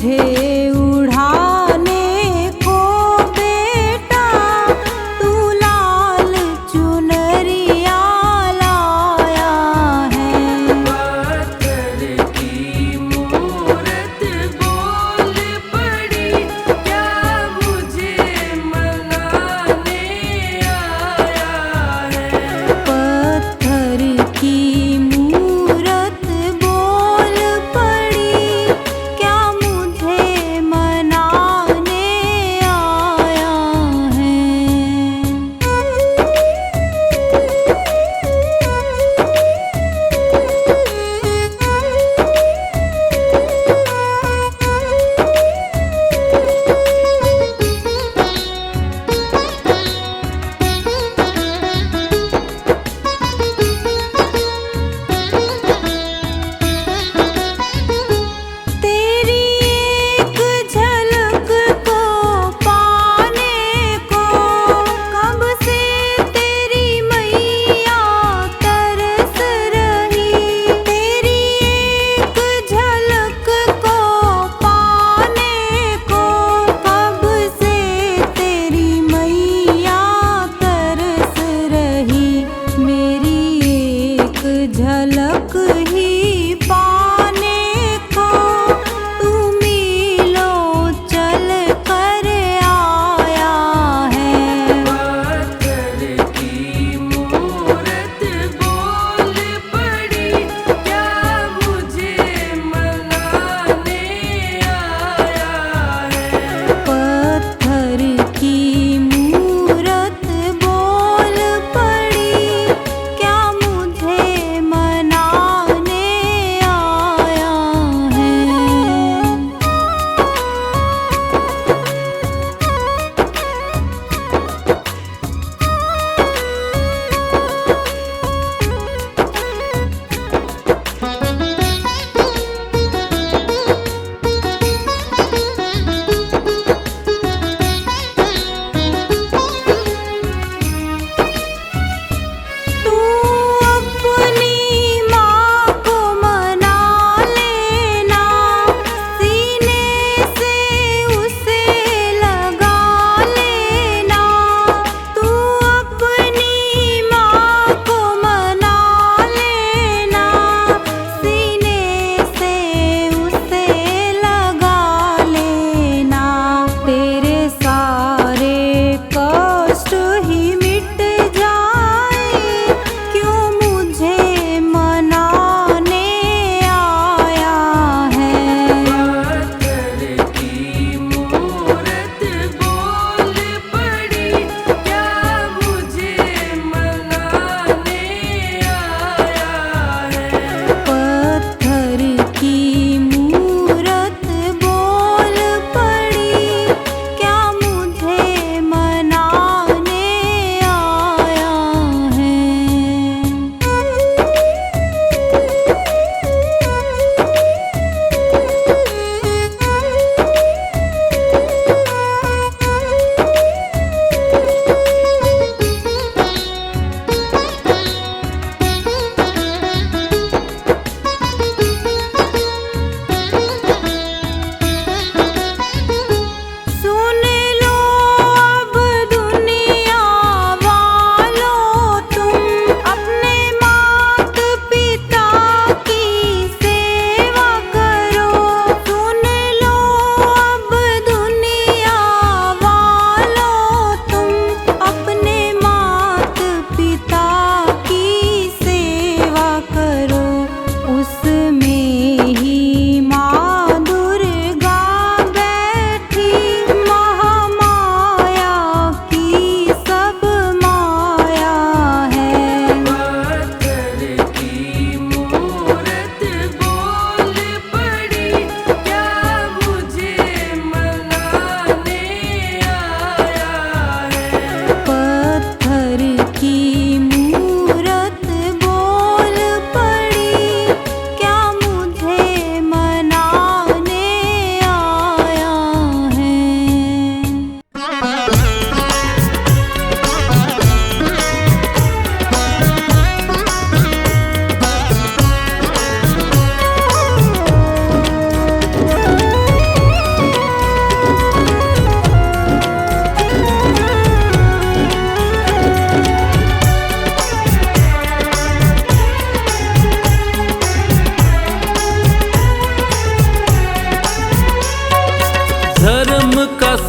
मुझे उड़ाने को बेटा तू लाल चुनरिया लाया है। पत्थर की मूरत बोल पड़ी, क्या मुझे मनाने आया है। पत्थर की मूरत बोल पड़ी, क्या मुझे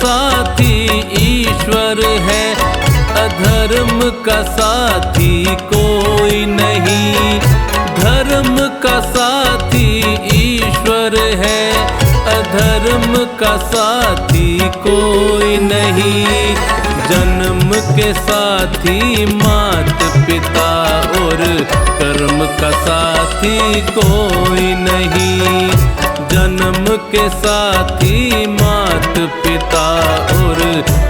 साथी ईश्वर है, अधर्म का साथी कोई नहीं। धर्म का साथी ईश्वर है, अधर्म का साथी कोई नहीं। जन्म के साथी मात पिता और कर्म का साथी कोई नहीं। जन्म के साथी मात पिता और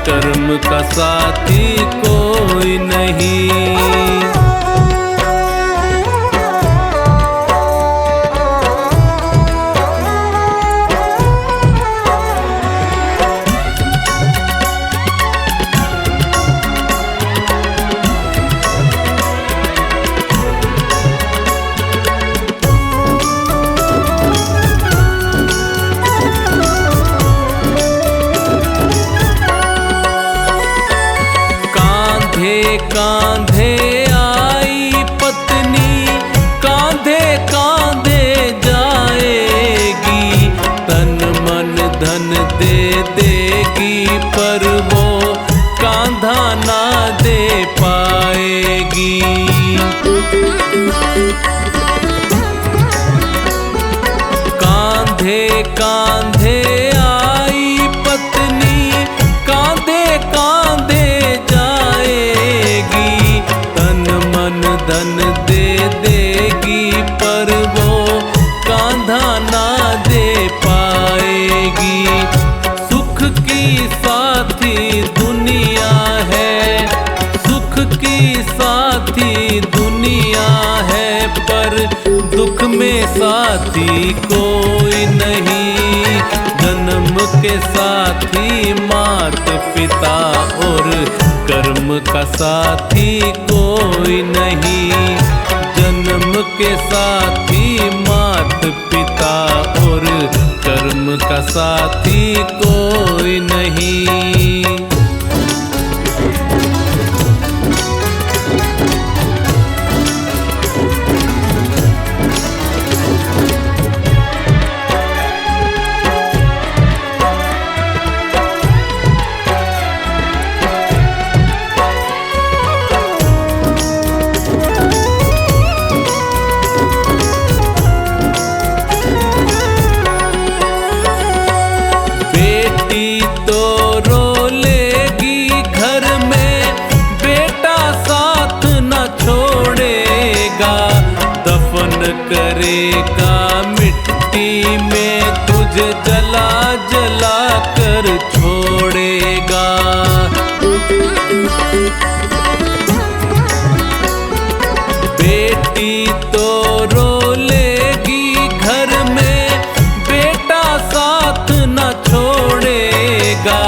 कर्म का साथी कोई नहीं। कांधे आई पत्नी, कांधे कांधे जाएगी। तन मन धन दे देगी, पर वो कांधा ना दे पाएगी। कांधे कांधे आई पत्नी, कांधे कांधे धन दे देगी, पर वो कांधा ना दे पाएगी। सुख की साथी दुनिया है, सुख की साथी दुनिया है, पर दुख में साथी कोई नहीं। जन्म के साथी मात पिता और कर्म का साथी कोई नहीं। जन्म के साथी मात पिता और कर्म का साथी कोई नहीं। करेगा मिट्टी में तुझे जला जला कर छोड़ेगा। बेटी तो रो लेगी घर में, बेटा साथ न छोड़ेगा।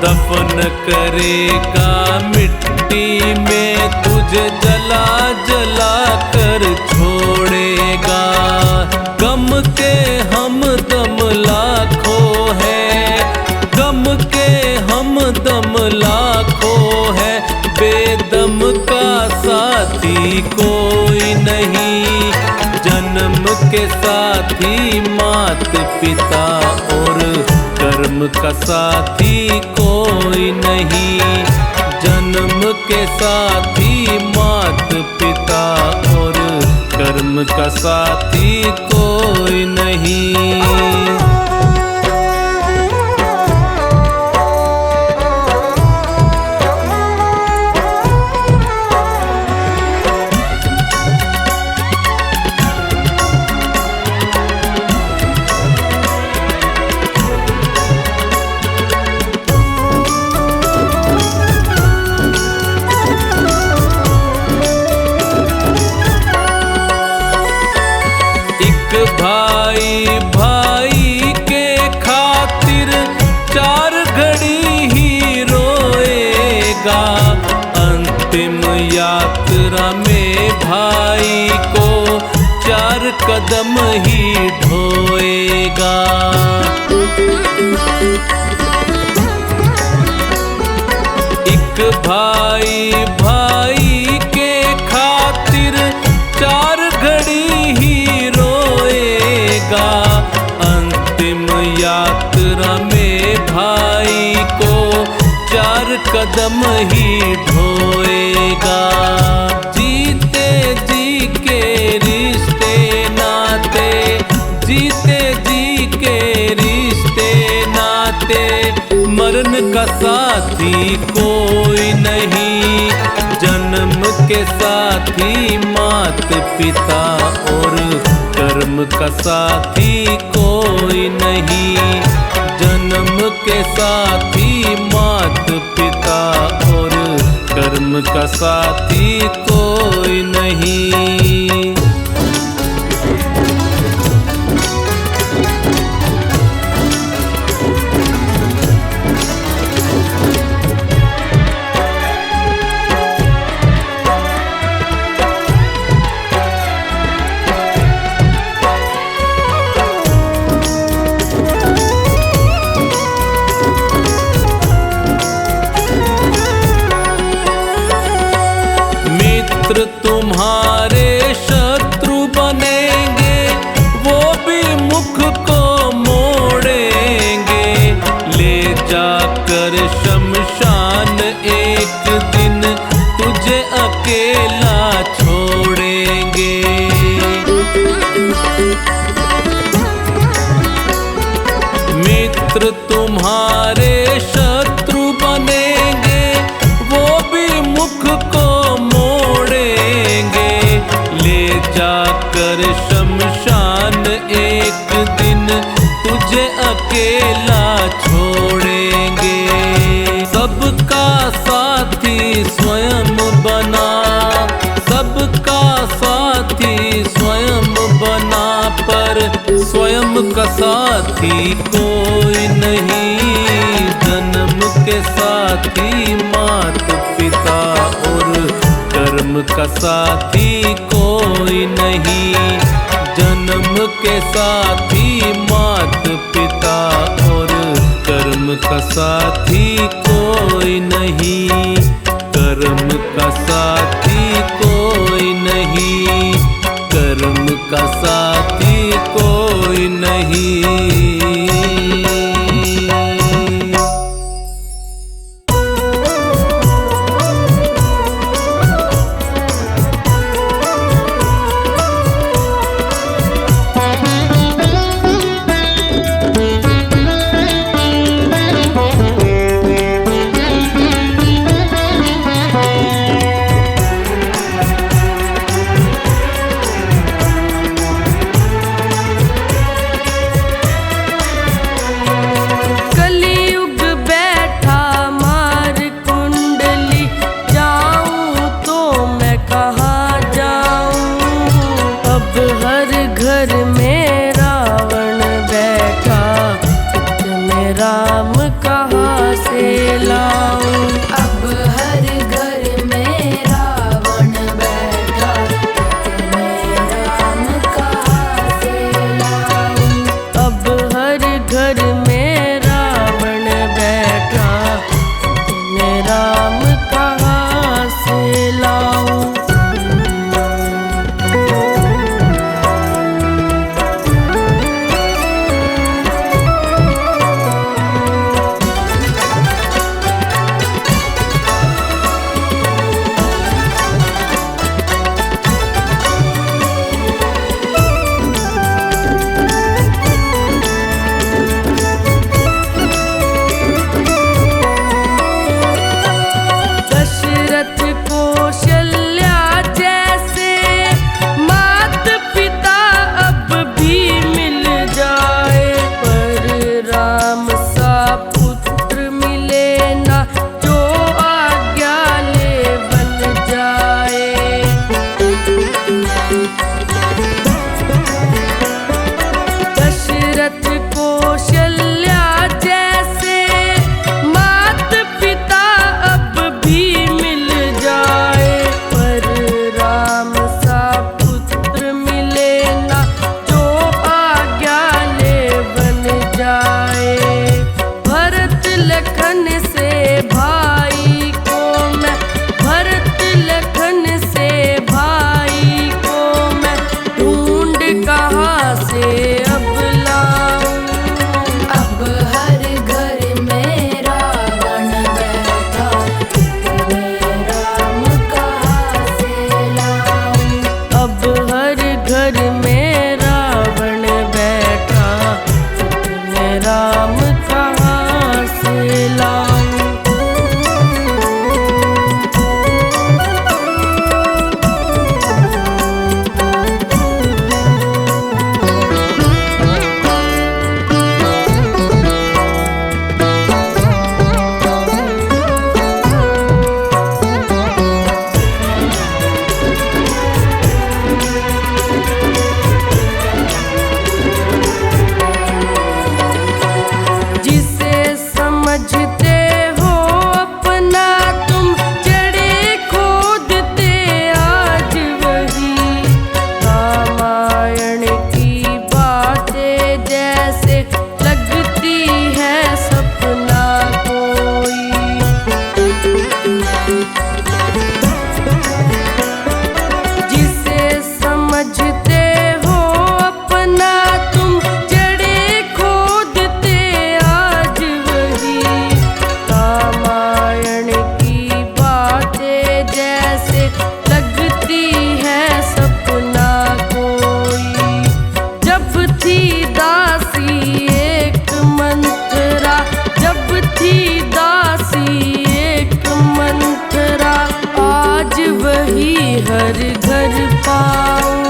दफन करेगा मिट्टी में तुझे जला जला कर छोड़ेगा। गम के हम दम लाखों है, गम के हम दम लाखों है, बेदम का साथी कोई नहीं। जन्म के साथी मात पिता और कर्म का साथी कोई नहीं। जन्म के साथी मात पिता और कर्म का साथी कोई नहीं। भाई भाई के खातिर 4 घड़ी ही रोएगा। अंतिम यात्रा में भाई को 4 कदम ही ढोएगा। एक भाई भाई के खातिर 4 घड़ी ही रोएगा। अंतिम यात्रा यात्रा में भाई को 4 कदम ही ढोएगा। जीते जी के रिश्ते नाते, जीते जी के रिश्ते नाते, मरण का साथी कोई नहीं। जन्म के साथी मात पिता और कर्म का साथी कोई नहीं। जन्म के साथी मात पिता और कर्म का साथी कोई नहीं। मित्र तुम्हारे शत्रु बनेंगे, वो भी मुख को मोड़ेंगे। ले जाकर शमशान एक दिन तुझे अकेला छोड़ेंगे। मित्र तुम्हारे शत्रु बनेंगे, वो भी मुख को ले जाकर शमशान एक दिन तुझे अकेला छोड़ेंगे। सबका साथी स्वयं बना, सबका साथी स्वयं बना, पर स्वयं का साथी कोई नहीं। जन्म के साथी मात पिता और कर्म का साथी कोई नहीं। जन्म के साथी मात पिता और कर्म का साथी कोई नहीं। कर्म का साथी कोई नहीं। कर्म का साथी कोई नहीं। राम कहाँ से लाऊं। अब हर घर में रावण बैठा, इतने राम कहाँ से लाऊं। अब हर घर में रावण बैठा, इतने राम कहाँ से लाऊं। राम कहाँ से लाऊं। हर घर पाऊं।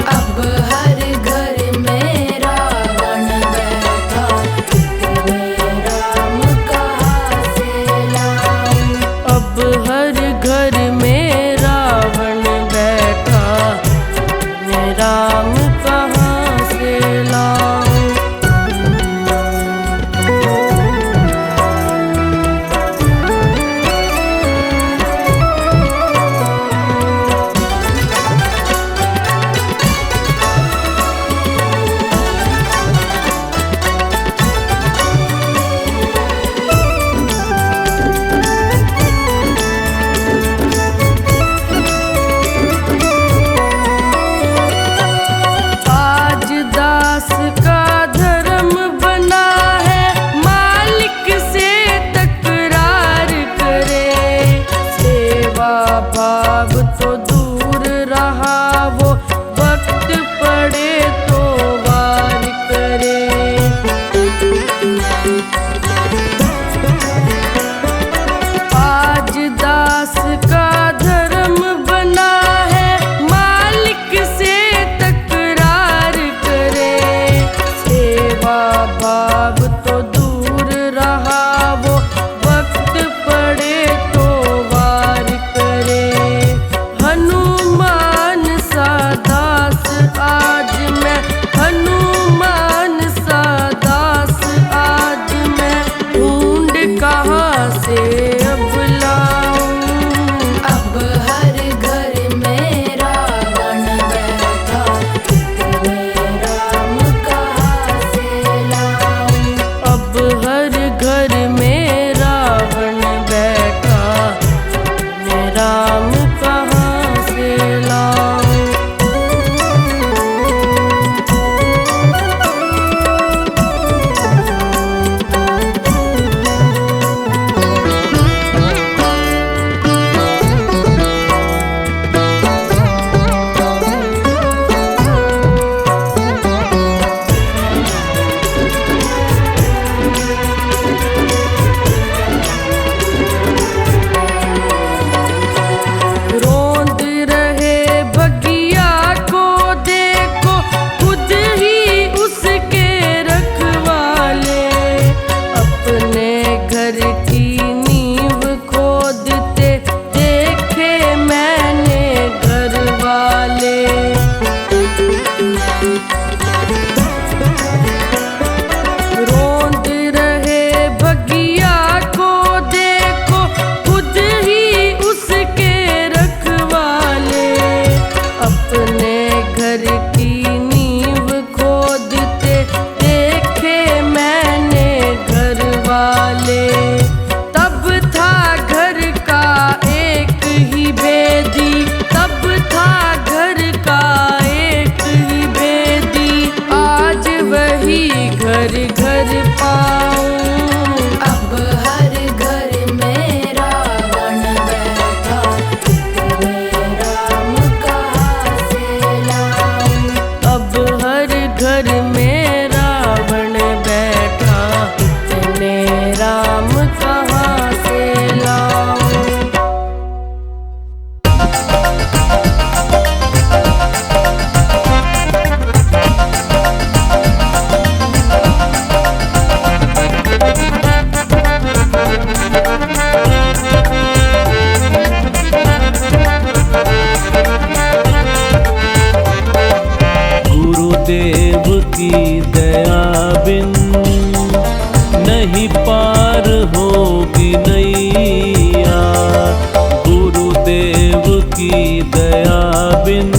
अब हर घर में रावण बैठा, इतने राम कहाँ से लाऊं। अब हर घर में रावण बैठा, मैं राम कहाँ से लाऊं। भाव तो दूर रहा, वो वक्त पड़े तो वार करे। आज दास का धर्म बना है, मालिक से तकरार करे। सेवा भाव तो दूर रहा, वो वक्त पड़े तो वार करे। हनुमान सा दास आज मैं, हनुमान सा दास आज मैं, ढूंढ कहाँ से अब लाऊं। अब हर घर में रावण बैठा, इतने राम कहाँ से लाऊं। अब हर घर में रावण बैठा, मैं राम कहाँ से लाऊं। घर में रावण बैठा, नहीं पार होगी नैया। गुरुदेव की दया बिन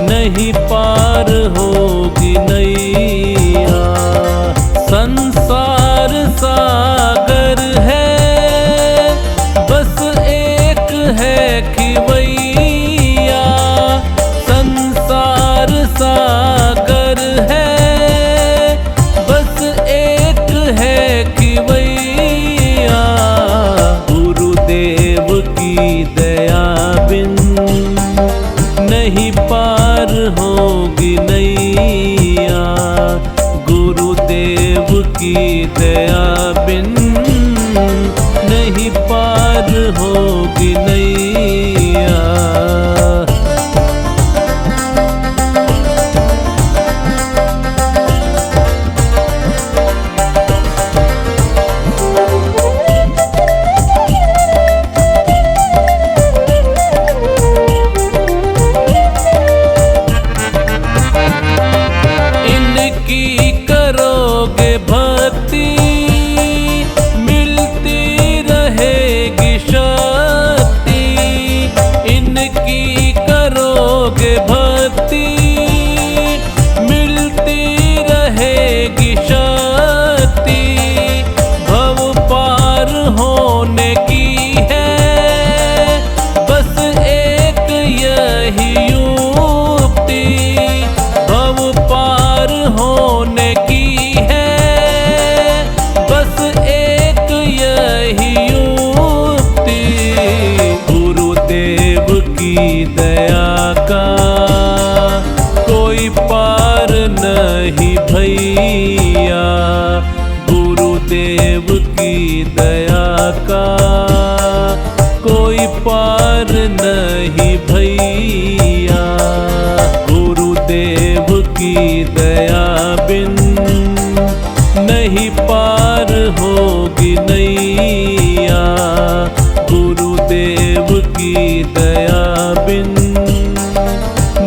नहीं पार होगी नैया। संसार सागर है बस एक है खिवैया। संसार सागर है बस एक है खिवैया। गुरुदेव की दया बिन नहीं पार होगी नैया। गुरुदेव की दया बिन नहीं पार होगी नैया। इनकी करोगे भक्ति मिलती रहेगी शक्ति। इनकी करोगे भक्ति मिलती रहेगी शक्ति। भव पार होने की है बस एक यही युक्ति। भव पार होने की है बस एक यही युक्ति। गुरुदेव की दया का कोई पार नहीं भैया। गुरुदेव की दया का कोई पार नहीं भैया। गुरुदेव की दया बिन नहीं पार होगी नैया। गुरुदेव की दया बिन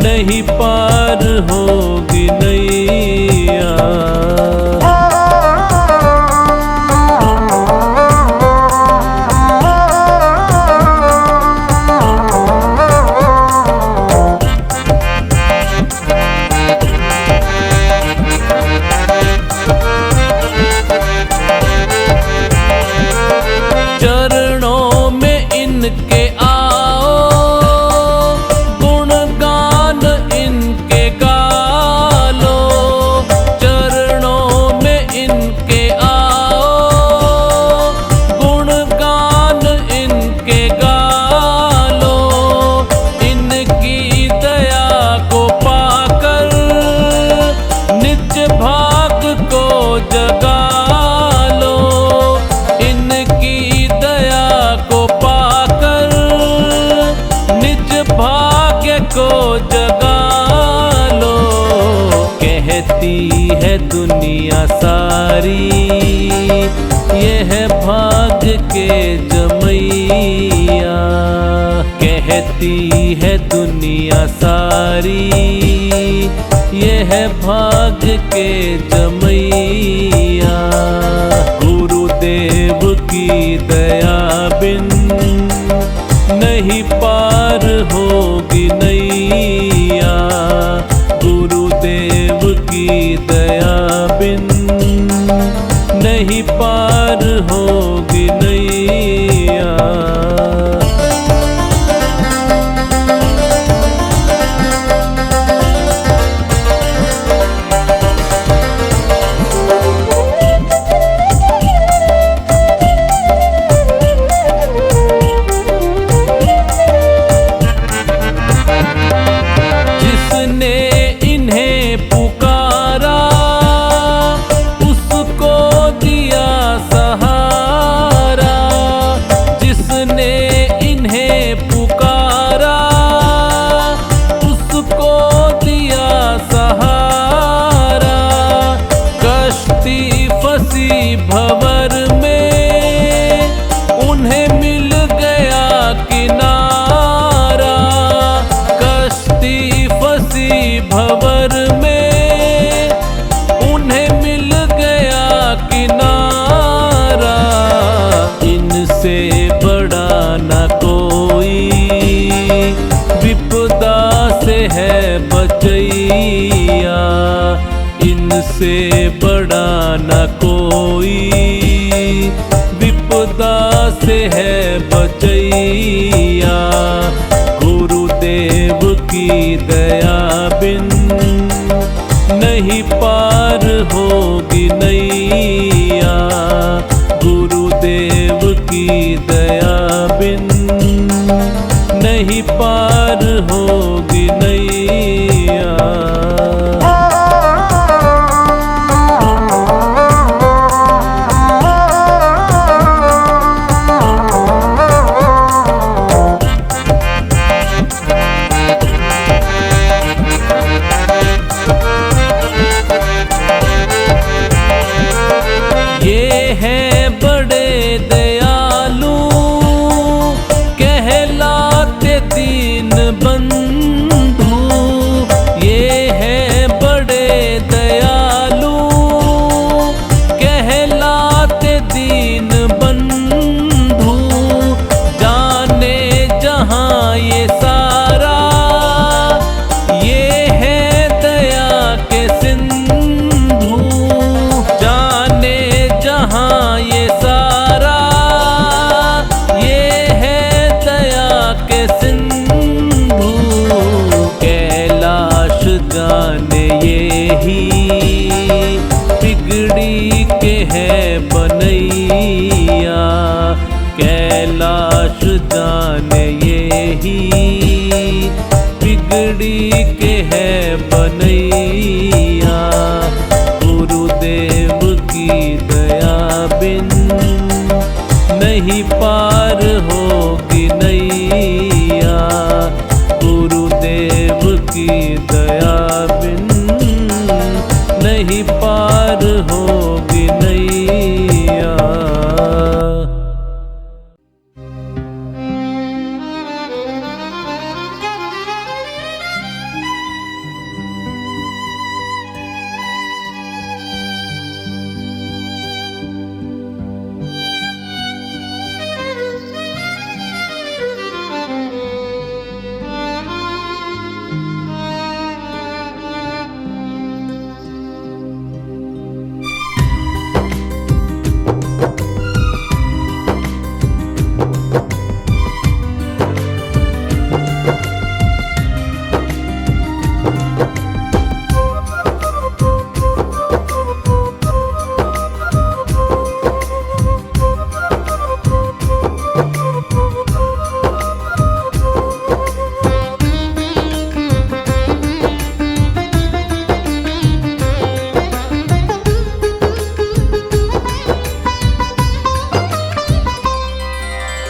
नहीं पार होगी नैया। चरणों में इनके आओ गुणगान इनके गा लो। चरणों में इनके आओ गुणगान इनके गा लो। इनकी दया को पाकर निज भाग को जगा लो। इनकी दया को पाकर निज भाग्य को जगा लो। कहती है दुनिया सारी यह भाग्य के जमैया। कहती है दुनिया सारी यह भाग्य के जमैया। गुरुदेव की दया बिन नहीं पार होगी नैया। गुरुदेव की दया बिन नहीं पार होगी नैया। जिसने इन्हें पुकारा उसको दिया सहारा। जिसने इन्हें पुकारा उसको दिया सहारा। कश्ती फंसी भंवर में उन्हें मिल गया किनारा। कश्ती फंसी भंवर में उन्हें मिल गया किनारा। तुझसे बड़ा न कोई, विपदा से है बचैया। गुरुदेव की दया बिन नहीं पार होगी नैया। गुरुदेव की दया बिन नहीं पार होगी नैया। ये हैं बड़े दयालु कहलाते दीन बंधु। ये हैं बड़े दयालु कहलाते दीन बंधु। जाने जहाँ ये सारा ये है दया के सिंधु। जाने जहाँ ये सारा ये है दया के सिंधु। कैलाश जाने ये ही बिगड़ी के है बनैया। कैलाश जाने ये ही बिगड़ी के है बनैया। गुरुदेव की दया बिन नहीं पार होगी नैया। गुरुदेव की दया बिन नहीं पार होगी नैया।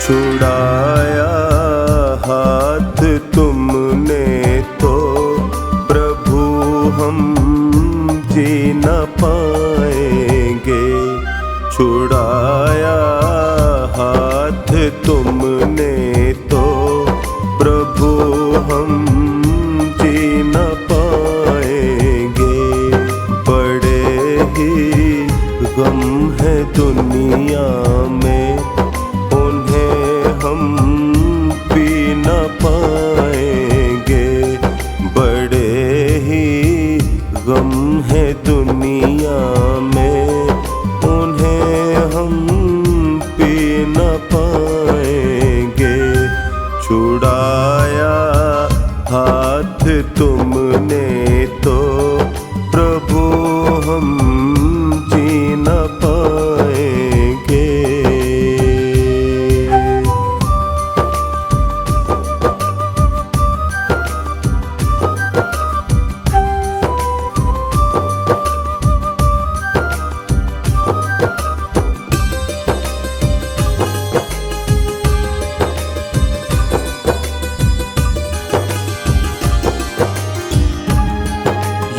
छुड़ाया हाथ तुमने तो प्रभु हम जी न पाएंगे। छुड़ाया हाथ तुमने तो प्रभु हम जी न पाएंगे। बड़े ही गम है दुनिया में हम पी न पाएंगे। बड़े ही गम है दुनिया में उन्हें हम पी न पाएंगे। छुड़ाया हाथ तुमने तो प्रभु हम जी न पाएंगे।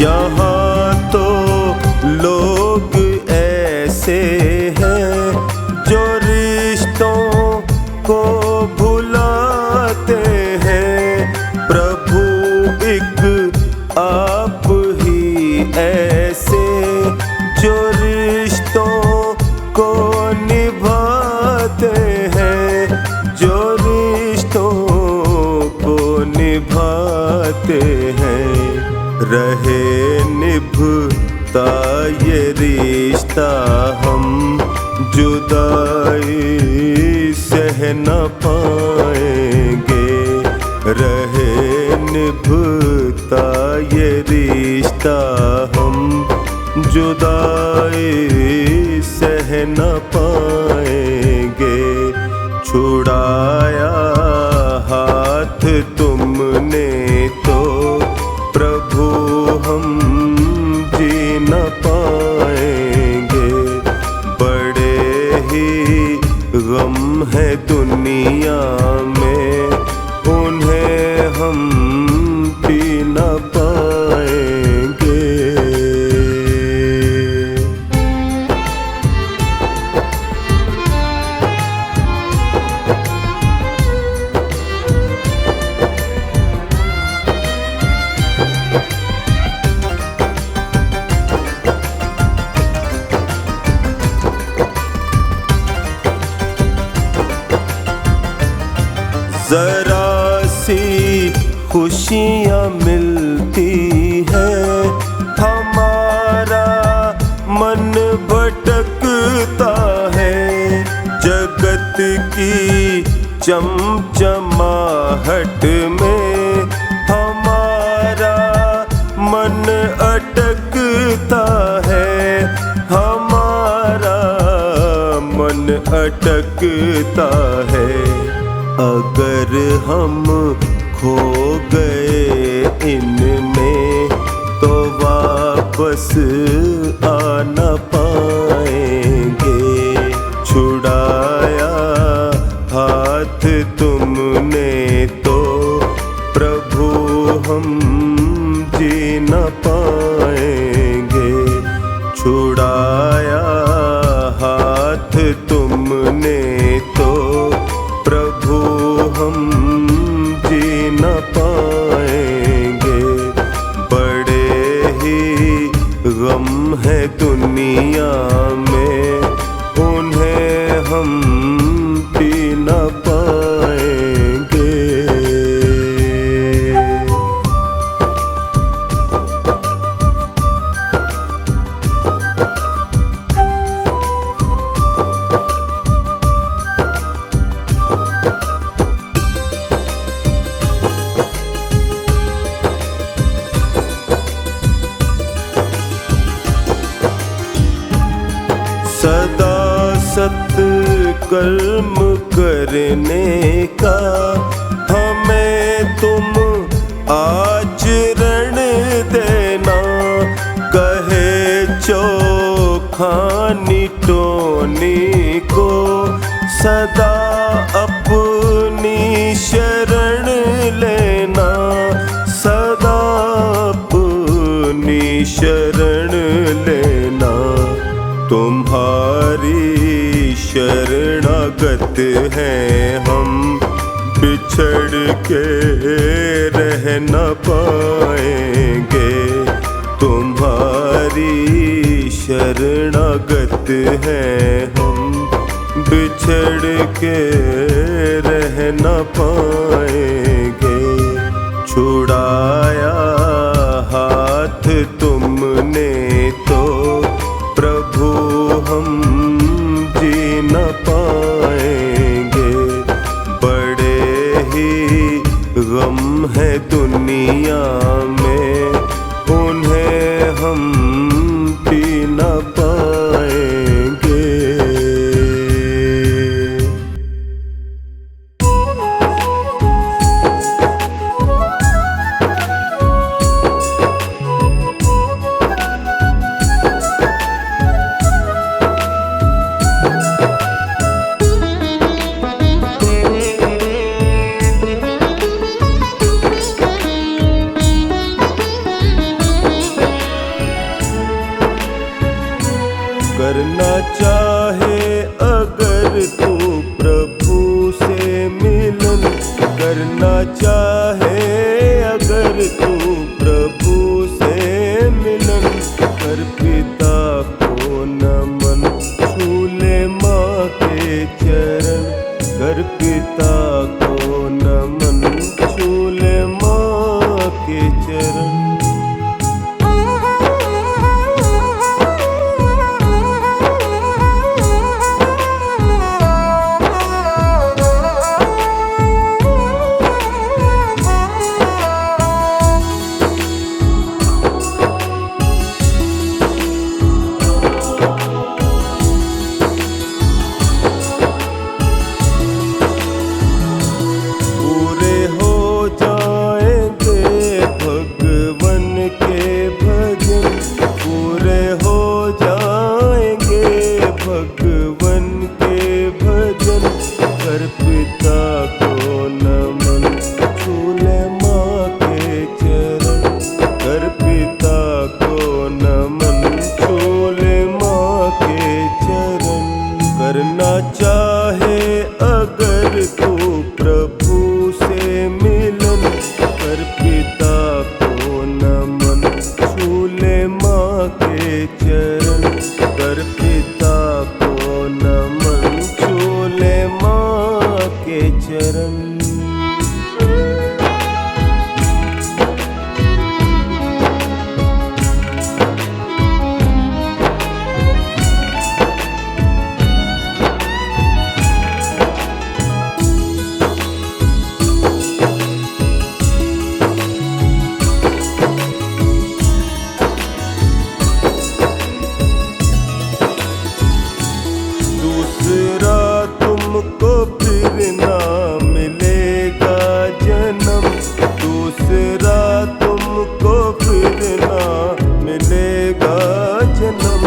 यहाँ तो लोग ऐसे हैं जो रिश्तों को भुलाते हैं। प्रभु एक आप ही ऐसे जो रिश्तों को निभाते हैं। जो रिश्तों को निभाते हैं। रहे निभ ये रिश्ता हम जुदाई सह न पाएंगे। रहे निभता ये रिश्ता हम जुदाई सह न पाएंगे। छुड़ाया हाथ तुमने तो प्रभु हम जी न पाएंगे। बड़े ही गम है दुनिया में, उन्हें हम पी न पाएंगे। जरा सी खुशियाँ मिलती है, हमारा मन भटकता है। जगत की चमचमाहट में हमारा मन अटकता है। हमारा मन अटकता है। अगर हम खो गए इनमें तो वापस आ न पाएंगे। छुड़ाया हाथ तुमने तो प्रभु हम जी न पाएंगे। छुड़ाया हाथ तुमने तो प्रभु हम जी न पाएंगे। बड़े ही गम है दुनिया में, उन्हें हम पी न पाएंगे। सदा सत्कर्म करने का हमें तुम आचरण देना। कहे चोखानी टोनी को सदा अपनी शरण लेना। सदा अपनी शरण लेना। तुम्हारी शरणागत हैं हम, बिछड़ के रह न पाएंगे। तुम्हारी शरणागत हैं हम, बिछड़ के रह न पाएंगे। छुड़ाया हाथ तुमने तो प्रभु हम जी न पाएंगे। बड़े ही गम है दुनिया में, उन्हें हम पी न पाएंगे। भगवन के भजन, कर पिता को नमन, छूले माँ के चरण, कर पिता को नमन, छूले माँ के चरण। करना चाहे अगर तू प्रभु से मिलन, कर पिता को नमन, छूले माँ के चरण, कर पिता को नमन, छूले माँ के चरण। दूसरा तुमको फिर ना मिलेगा जन्म, दूसरा तुमको फिर ना मिलेगा जन्म,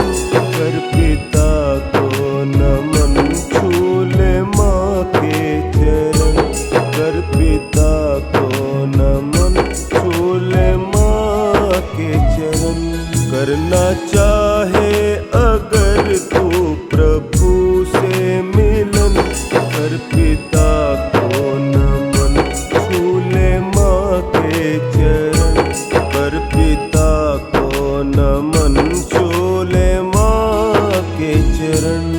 कर पिता को नमन, छूले माँ के चरण, कर पिता को नमन, छूले माँ के चरण। करना चाहे अगर तू प्रभु से मिलन, कर पिता को नमन, छूले माँ के चरण, कर पिता को नमन, छूले माँ के चरण।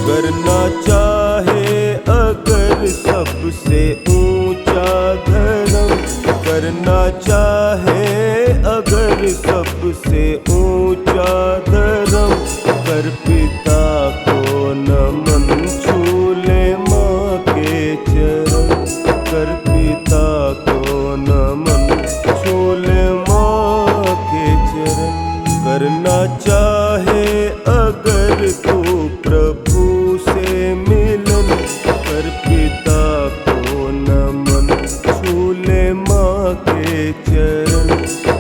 करना चाहे अगर सबसे ऊंचा धर्म, करना चाहे अगर सबसे ऊंचा धर्म, कर पिता को नमन, छूले माँ के चरण, कर पिता को नमन, छूले माँ के चरण। करना चाहे अगर तू प्रभु से मिलन, कर पिता को नमन, छूले माँ के चरण,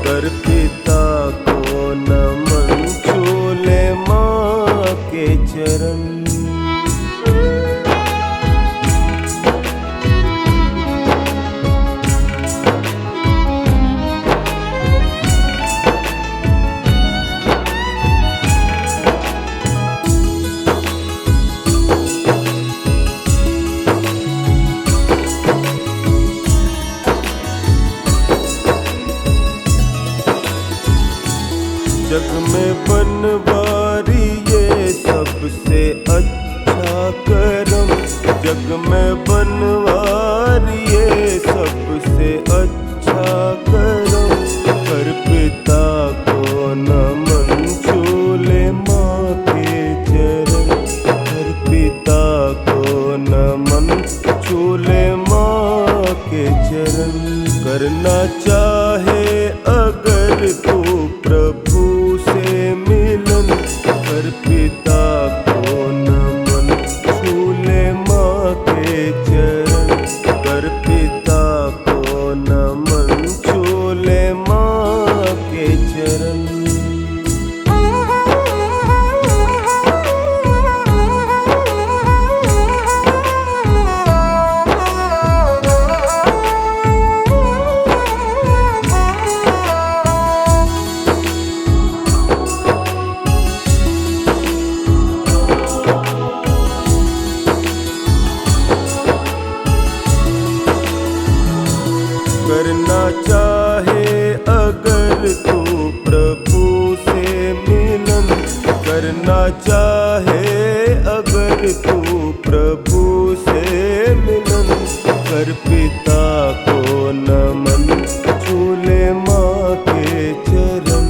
कर पिता को नमन, छूले माँ के चरण। जग में बनवारी ये सबसे अच्छा करम, जग में बनवारी ये सबसे अच्छा करम, कर पिता को नमन, छूले माँ के चरण, कर पिता को नमन, छूले माँ के चरण। करना चाहे अगर तू प्रभु से मिलन, कर पिता को नमन, छूले माँ के चरण, कर पिता को नमन, छूले माँ के चरण। करना चाहे अगर तू प्रभु से मिलन, करना चाहे अगर तू प्रभु से मिलन, कर पिता को नमन, छूले माँ के चरण,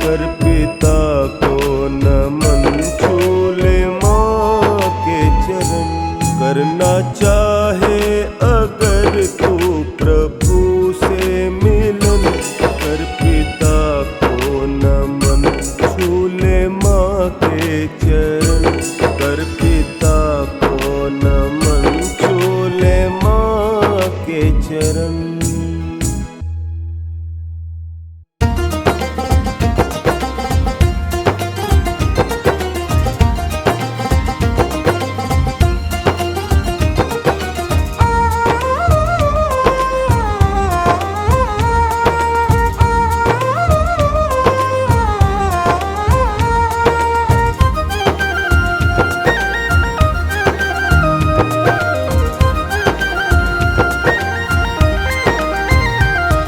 कर पिता को नमन, छूले माँ के चरण। करना चाहे अगर के चरण।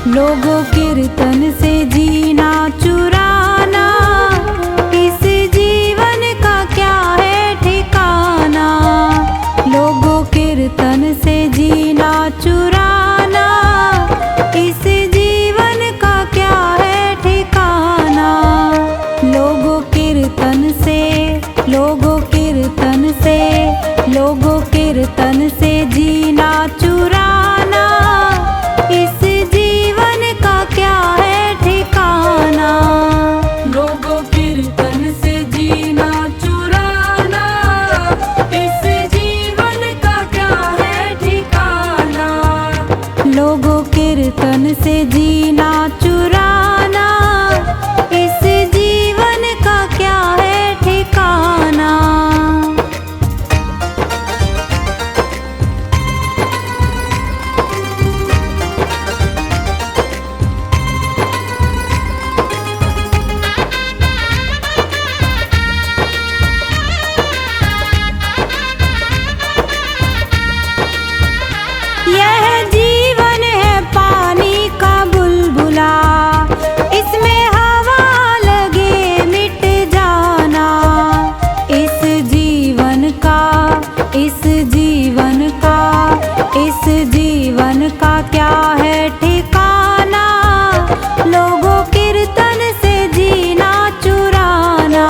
लोगों कीर्तन से जीना चुराना, इस जीवन का क्या है ठिकाना। लोगों कीर्तन से जीना चुराना, इस जीवन का क्या है ठिकाना। लोगों कीर्तन से, लोगों कीर्तन से, लोगों कीर्तन से जीना चुराना, इस जीवन का क्या है ठिकाना। लोगों कीर्तन से जीना चुराना, इस जीवन का क्या है ठिकाना। लोगों कीर्तन से जीना चुराना, इस जीवन का क्या है ठिकाना। यह जीवन है पानी का बुलबुला, इसमें हवा लगे मिट जाना। इस जीवन का, इस जीवन का, इस जीवन का क्या है ठिकाना। लोगों कीर्तन से जीना चुराना,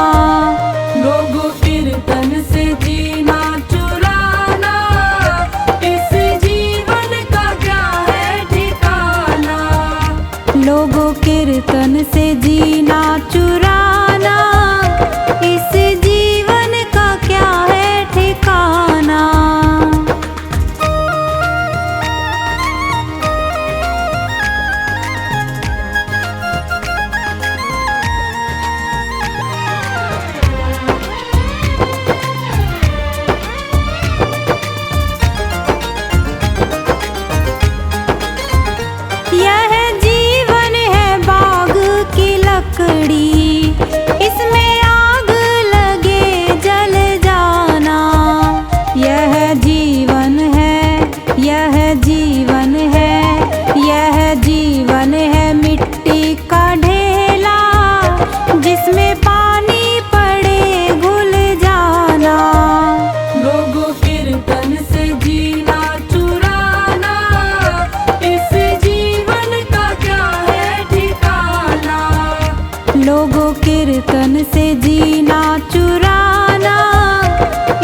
लोगों कीर्तन से जीना चुराना, इस जीवन का क्या है ठिकाना। लोगों कीर्तन से जीना चुराना, इस जीवन का क्या है ठिकाना। यह जीवन है बाग की लकड़ी, इसमें आग लगे जल जाना। यह जीवन है, यह जीवन है, यह जीवन है मिट्टी का ढेला, जिसमें पानी पड़े घुल जाना। लोगों कीर्तन से जीना चुराना, इस जीवन का क्या है ठिकाना। लोगों कीर्तन से जीना चुराना,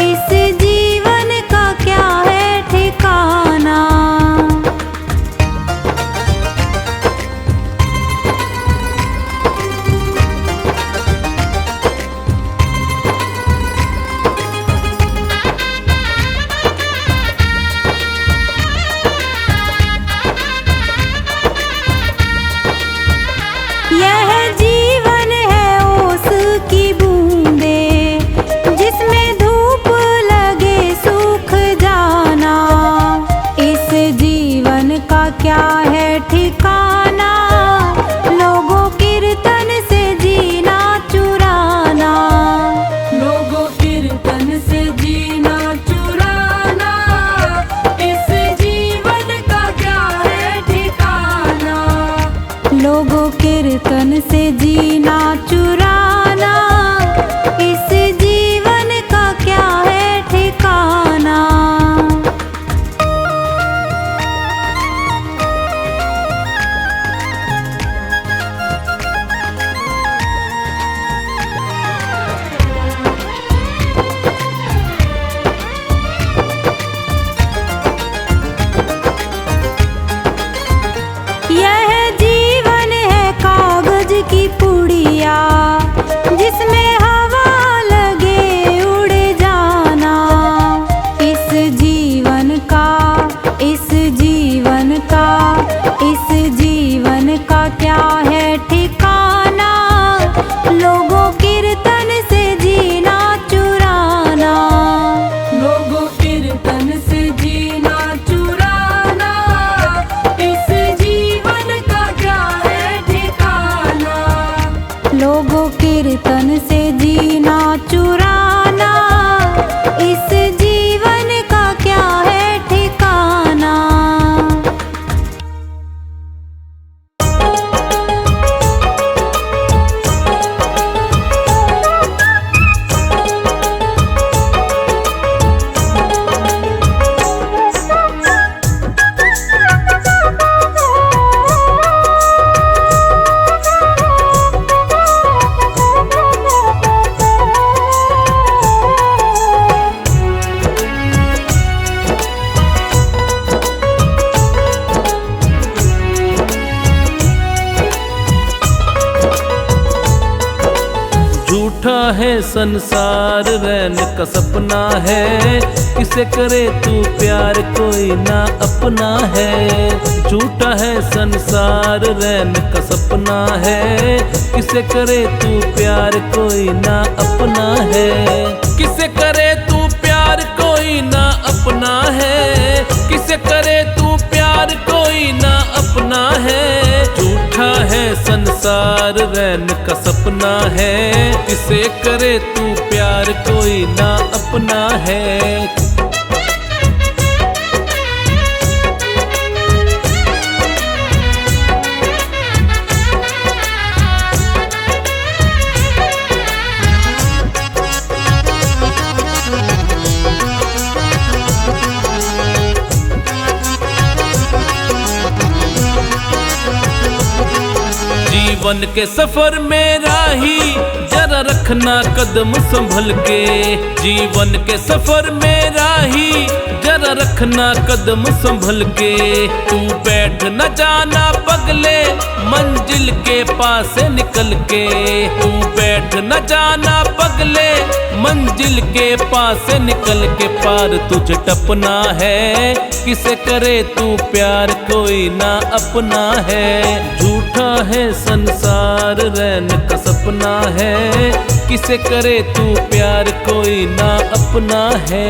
इस जीवन का क्या है ठिकाना। यह जीवन है ओस की बूंदे, जिसमें धूप लगे सूख जाना। इस जीवन का क्या है ठिकाना। लोगों कीर्तन से जीना चुराना, लोगों कीर्तन से जीना चुराना, इस जीवन का क्या है ठिकाना। लोगों कीर्तन से जीना चुराना, इस जीवन का क्या है ठिकाना। यह जीवन है कागज की पुड़िया, इस जीवन का क्या है ठिकाना, लोगों कीर्तन से जीना चुराना। लोगों कीर्तन से जीना चुराना, इस जीवन का क्या है ठिकाना। लोगों कीर्तन से जीना चुराना, इस जीवन का क्या है ठिकाना। झूठा है संसार रैन का सपना है, किसे करे तू प्यार कोई ना अपना है। झूठा है संसार रैन का सपना है, किसे करे तू प्यार कोई ना अपना है। किसे करे तू प्यार कोई ना अपना है, किसे करे तू प्यार कोई ना अपना है। झूठा है संसार रैन का सपना है, किसे करे तू प्यार कोई ना अपना है। जीवन के सफर में राही जरा रखना कदम संभल के। जीवन के सफर में राही जरा रखना कदम संभल के। तू बैठ न जाना पगले मंजिल के पास से निकल के। तू बैठ न जाना पगले मंजिल के पास से निकल के। पार तुझे टपना है, किसे करे तू प्यार कोई ना अपना है। झूठा है संसार रैन का सपना है, किसे करे तू प्यार कोई ना अपना है।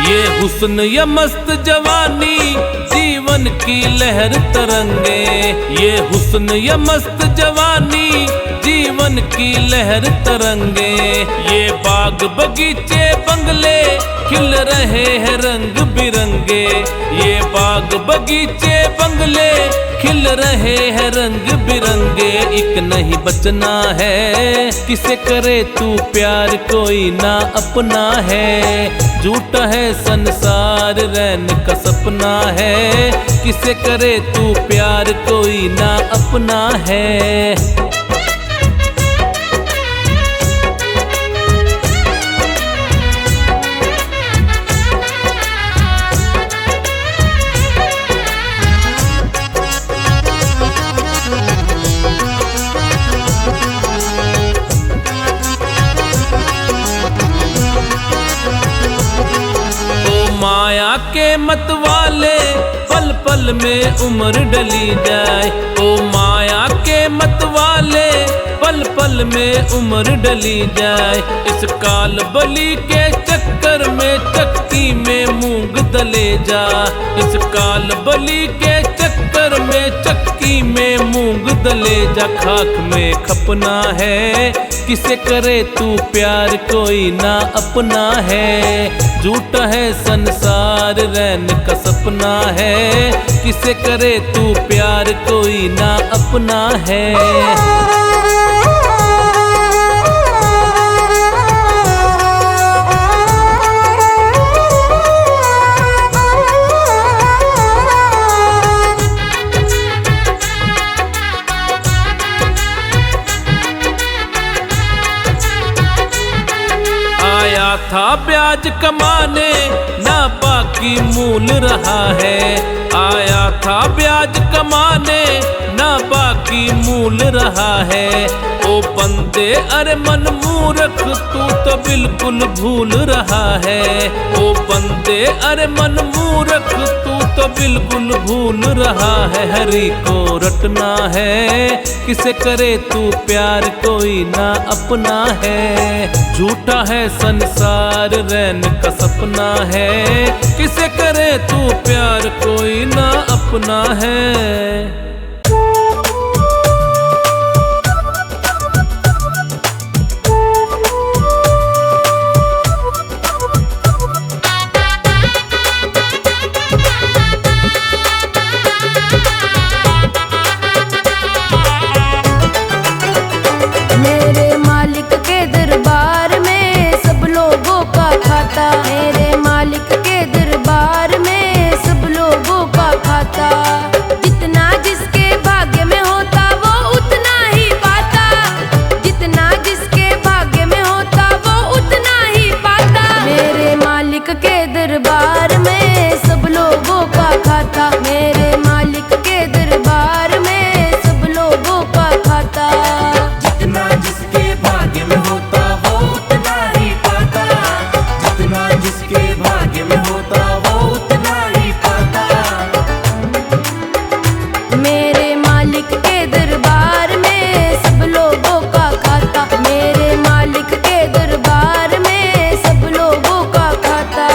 ये हुस्न या मस्त जवानी जीवन की लहर तरंगे। ये हुस्न या मस्त जवानी जीवन की लहर तरंगे। ये बाग बगीचे बंगले खिल रहे हैं रंग बिरंगे। ये बाग बगीचे बंगले खिल रहे हैं रंग बिरंगे। एक नहीं बचना है, किसे करे तू प्यार कोई ना अपना है। झूठा है संसार रैन का सपना है, किसे करे तू प्यार कोई ना अपना है। माया के मत वाले पल पल में उम्र डली जाए। ओ माया के मत वाले पल पल में उम्र डली जाए। इस काल बली के चक्कर में चक्की में मूंग दले जा। इस काल बली के चक्कर में चक्की में मूंग दले जा। खाक में खपना है, किसे करे तू प्यार कोई ना अपना है। झूठा है संसार रैन का सपना है, किसे करे तू प्यार कोई ना अपना है। था ब्याज कमाने जमाने ना बाकी मूल रहा है। आया था ब्याज कमाने ना बाकी मूल रहा है। ओ बंदे अरे मन मूर्ख तू तो बिल्कुल भूल रहा है। ओ बंदे अरे मन मूर्ख तू तो बिल्कुल भूल रहा है। हरि को रटना है किसे करे तू प्यार कोई ना अपना है। झूठा है संसार रैन का सपना है। किसे करे तू प्यार कोई ना अपना है। मेरे मालिक के दरबार में सब लोगों का खाता। मेरे मालिक के दरबार में सब लोगों का खाता। जितना जिसके भाग्य में होता वो उतना ही पाता। जितना जिसके भाग्य में होता वो उतना ही पाता। मेरे मालिक के दरबार में सब लोगों का खाता। मेरे मालिक के दरबार में सब लोगों का खाता। जितना जिसके भाग्य में होता वो उतना ही पाता। जितना जिसके भाग्य में होता वो उतना ही पाता। मेरे मालिक के दरबार में सब लोगों का खाता। मेरे मालिक के दरबार में सब लोगों का खाता।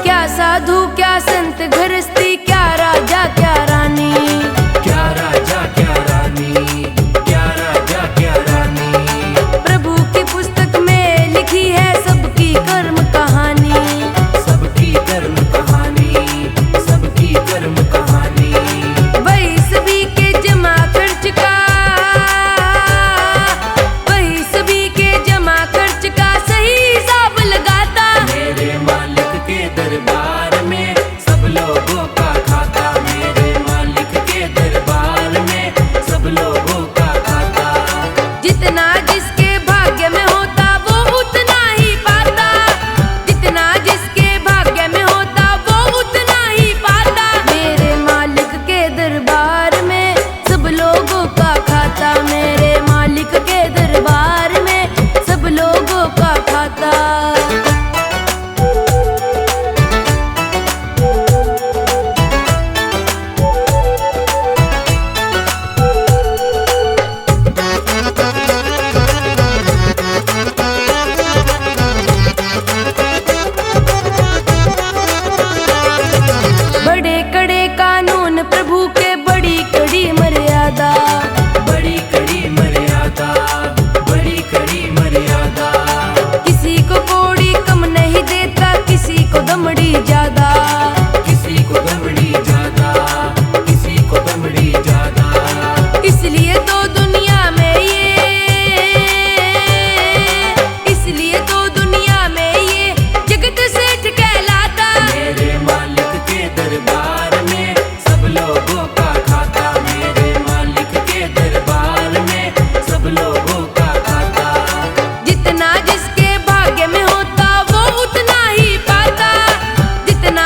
क्या साधु क्या संत गृहस्थी क्या राजा क्या रानी। क्या राजा क्या रानी। क्या राजा क्या रानी। प्रभु की पुस्तक में लिखी है सबकी कर्म कहानी। सबकी कर्म कहानी। सबकी कर्म कहानी। वही सभी के जमा खर्च का। वही सभी के जमा खर्च का सही हिसाब लगाता। मेरे मालिक के दरबार में सब लोगों का खाता। मेरे मालिक के दरबार में सब लोगों का खाता। जितना जिसके भाग्य में होता वो उतना ही पाता। जितना जिसके भाग्य में होता वो उतना ही पाता। मेरे मालिक के दरबार में सब लोगों का खाता। मेरे मालिक के दरबार में सब लोगों का खाता। बड़े कड़े कानून प्रभु के बड़ी कड़ी मर्यादा। बड़ी कड़ी मर्यादा। बड़ी कड़ी मर्यादा। किसी को कौड़ी कम नहीं देता किसी को दमड़ी ज्यादा। किसी को दमड़ी ज्यादा। किसी को दमड़ी ज्यादा। इसलिए तो दुनिया में इसलिए तो दुनिया में ये जगत सेठ कहलाता। मेरे मालिक के दरबार में सब लोगों का खाता। मेरे मालिक के दरबार में सब लोगों का खाता। जितना जिसके भाग्य में होता वो उतना ही पाता। जितना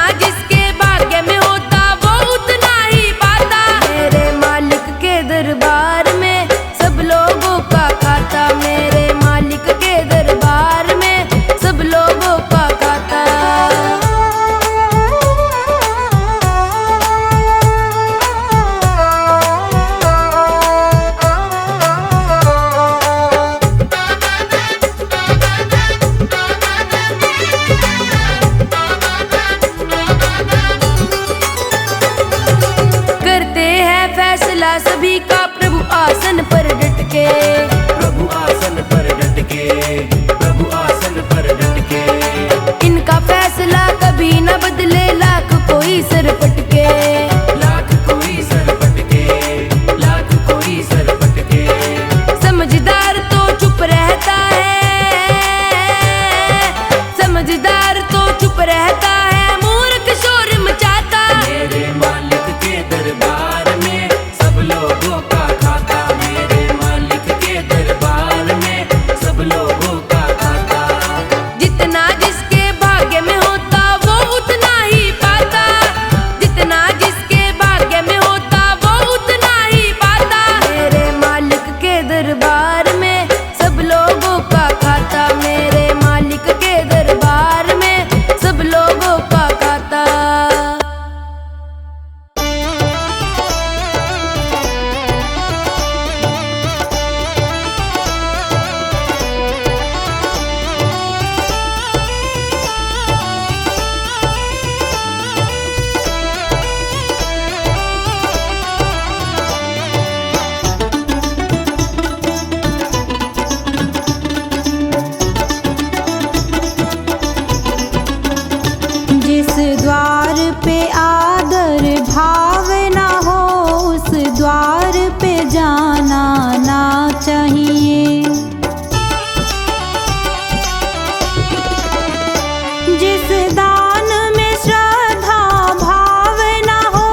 लोगों का खाता, मेरे मालिक के दरबार में सब लोगों का खाता। जिस द्वार पे आदर भाव ना हो उस द्वार पे जाना ना चाहिए। जिस दान में श्रद्धा भाव ना हो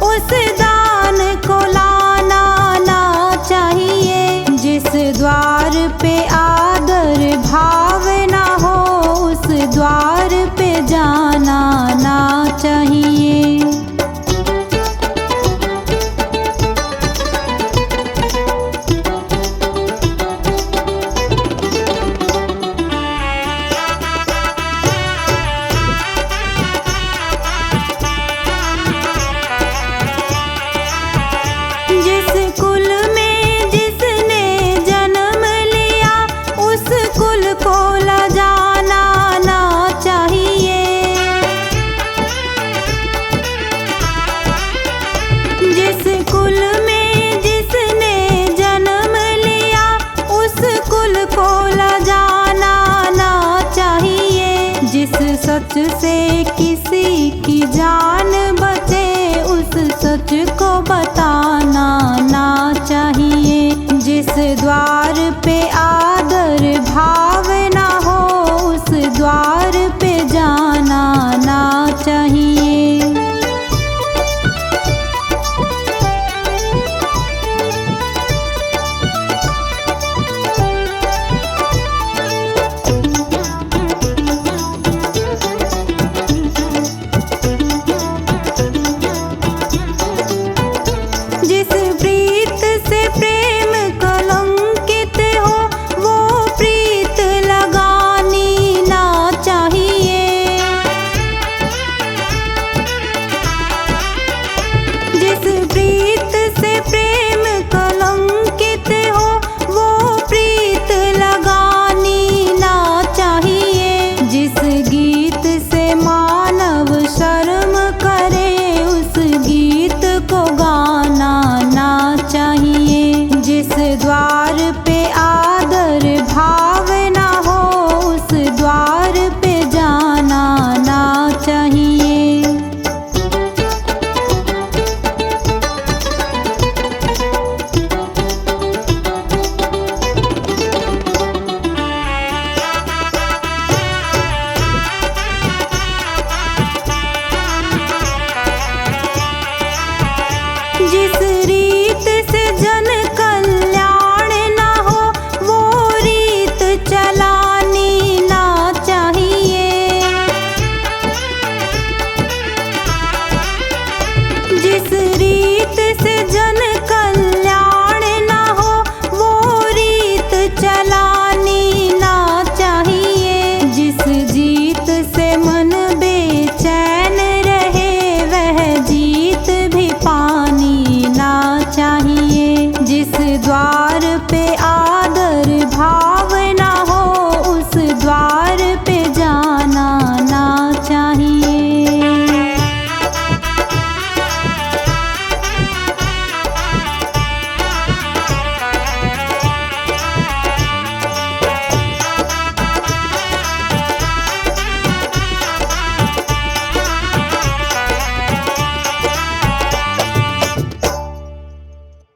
उस दान को लाना ना चाहिए। जिस द्वार पे आदर भाव ना हो उस द्वार पे जाना ना चाहिए। जिस कुल में जिसने जन्म लिया उस कुल को लजाना ना चाहिए। जिस कुल में जिसने जन्म लिया उस कुल को लजाना ना चाहिए। जिस सच से किसी की जान बचे उस सच को बताना ना चाहिए। जिस द्वार पे आदर भाव ना हो उस द्वार पे जाना ना चाहिए। जिस प्रीत से प्रेम कलंकित हो वो प्रीत लगानी ना चाहिए। जिस प्रीत से प्रेम कलंकित हो वो प्रीत लगानी ना चाहिए। जिस गीत से मानव शर्म करे उस गीत को गाना ना चाहिए। जिस द्वार पे आदर भाव ना हो उस द्वार पे जाना ना चाहिए। जिस रीत से जन कल्याण ना हो वो रीत चलानी ना चाहिए। जिस रीत से जन कल्याण ना हो वो रीत चलानी ना चाहिए। जिस जीत से मन बेचैन रहे वह जीत भी पानी ना चाहिए। जिस द्वार पे